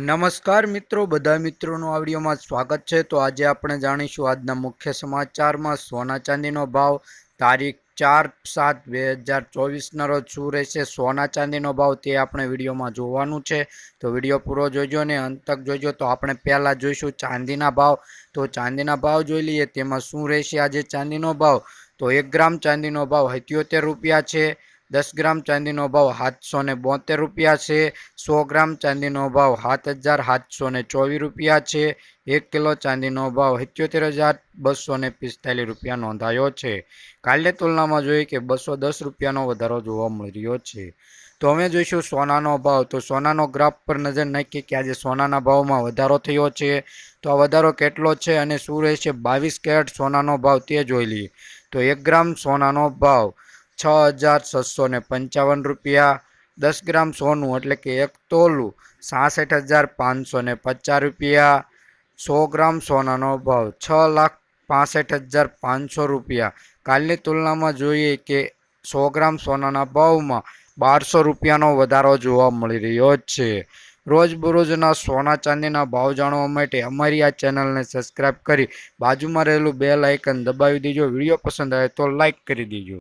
નમસ્કાર મિત્રો, બધા મિત્રોનું આ વિડીયોમાં સ્વાગત છે। તો આજે આપણે જાણીશું આજના મુખ્ય સમાચારમાં સોના ચાંદીનો ભાવ તારીખ 4/7/2024ના રોજ શું રહેશે। સોના ચાંદીનો ભાવ તે આપણે વિડીયોમાં જોવાનું છે, તો વિડીયો પૂરો જોજો ને અંત તક જોજો। તો આપણે પહેલાં જોઈશું ચાંદીના ભાવ। તો ચાંદીના ભાવ જોઈ લઈએ તેમાં શું રહેશે આજે ચાંદીનો ભાવ। તો 1 ગ્રામ ચાંદીનો ભાવ 77 રૂપિયા છે। 10 ગ્રામ ચાંદીનો ભાવ 772 રૂપિયા છે। 100 ગ્રામ ચાંદીનો ભાવ 7724 રૂપિયા છે। 1 કિલો ચાંદીનો ભાવ 77,245 રૂપિયા નોંધાયો છે। કાલની તુલનામાં જોઈએ કે 210 રૂપિયાનો વધારો જોવા મળી રહ્યો છે। તો અમે જોઈશું સોનાનો ભાવ। તો સોનાનો ગ્રાફ પર નજર નાખીએ કે આજે સોનાના ભાવમાં વધારો થયો છે, તો આ વધારો કેટલો છે અને શું રહેશે। 22 કેરેટ સોનાનો ભાવ તે જોઈ લઈએ। તો 1 ગ્રામ સોનાનો ભાવ 6,655 રૂપિયા। 10 ગ્રામ સોનું એટલે કે 1 તોલું 66,550 રૂપિયા। 100 ગ્રામ સોનાનો ભાવ 6,65,500 રૂપિયા। કાલની તુલનામાં જોઈએ કે 100 ગ્રામ સોનાના ભાવમાં 1200 રૂપિયાનો વધારો જોવા મળી રહ્યો છે। રોજબરોજના સોના ચાંદીના ભાવ જાણવા માટે અમારી આ ચેનલને સબસ્ક્રાઈબ કરી બાજુમાં રહેલું બેલ આઇકન દબાવી દેજો। વિડીયો પસંદ આવે તો લાઈક કરી દેજો।